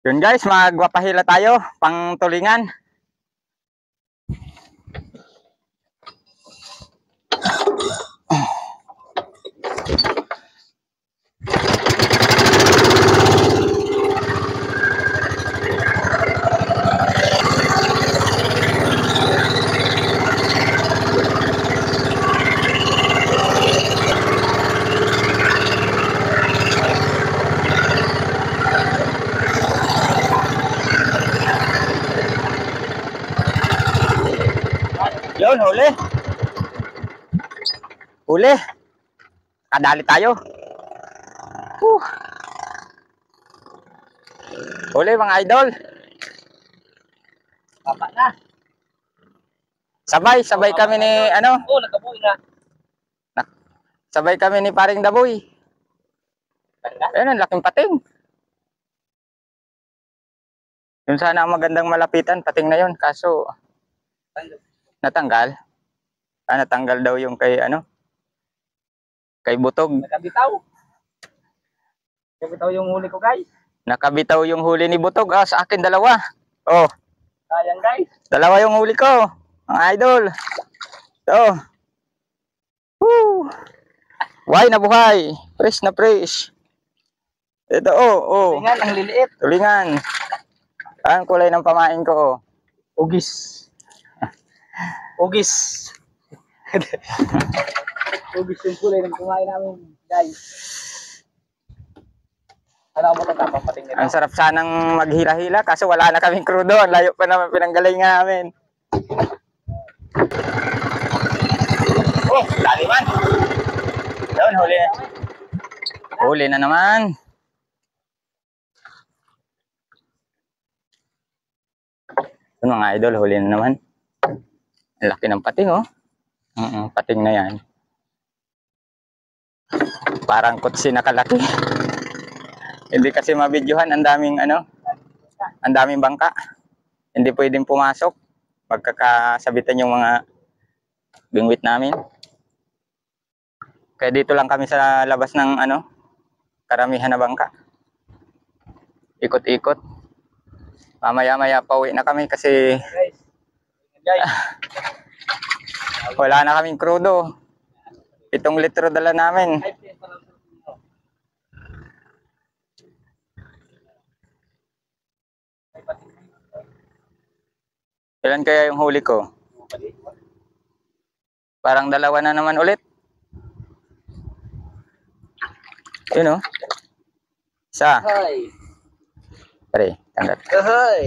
Yun guys, magpapahila tayo pang tulingan. Yun, huli. Huli. Kadali tayo. Huli mga idol. Papa na. Sabay kami ni ano? Oh, nakabuhi na. Sabay kami ni Paring Daboy. Ayun, ang laking pating. Yun sana ang magandang malapitan, pating na yun. Kaso, natanggal. Natanggal daw yung kay ano? Kay Butog. Nakabitaw. Nakabitaw yung huli ko, guys. Nakabitaw yung huli ni Butog. Sa akin dalawa. Oh, Sayang, guys. dalawa yung huli ko. Mga idol. Ito. Woo! Buhay na buhay. Fresh na fresh. Ito, oh. Tulingan, ang liliit. Tulingan. Ang kulay ng pamain ko, oh. Ugis. Ugis. Ugis yung kulay ng kumain namin, guys. Ano mo ito papapating nito? Ang sarap sanang maghila-hila kaso wala na kaming crew doon. Layo pa naman pinanggalingan namin. Oh, dali man. Doon, huli. Huli na naman. Doon mga idol, huli na naman. Ang laki ng pating, oh. Pating na yan. Parang kutsi na kalaki. Hindi kasi mabidyohan, ang daming ano, ang daming bangka. Hindi pwedeng pumasok. Magkakasabitan yung mga bingwit namin. Kaya dito lang kami sa labas ng ano, karamihan na bangka. Ikot-ikot. Mamaya-maya pauwi na kami kasi Guys. wala na kaming krudo. 7 litro dala namin. Ilan kaya yung huli ko? Parang dalawa na naman ulit. Yun, oh. Isa. Hi. Pare, tanggat. Hi.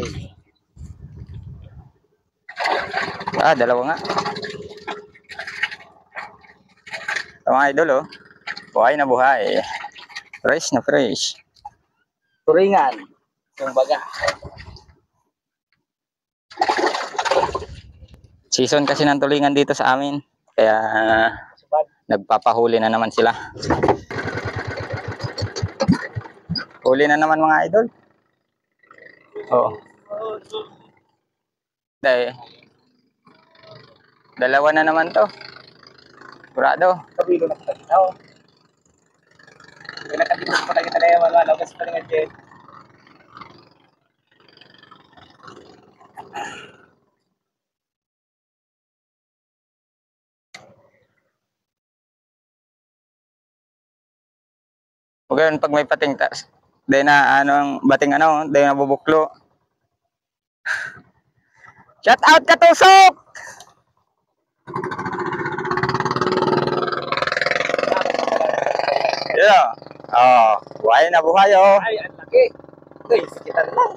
Dalawa nga. Ito mga idol, oh. Buhay na buhay. Fresh na fresh. Turingan. Yung baga. Season kasi ng tulingan dito sa amin. Kaya nagpapahuli na naman sila. Huli na naman mga idol. Oo. Dahil dalawa na naman to. Kurado. Kabilo na kita. Oo. Pinakabilo ko na kita na yung mga lagas pa rin nga. O ganun, pag may pating taas, dahil na ano, bating ano, dahil na bubuklo. Shout out Katusok! Yeah. Oh, buhay na buhay, oh. Ay, ang laki. Uy, sakitan lang.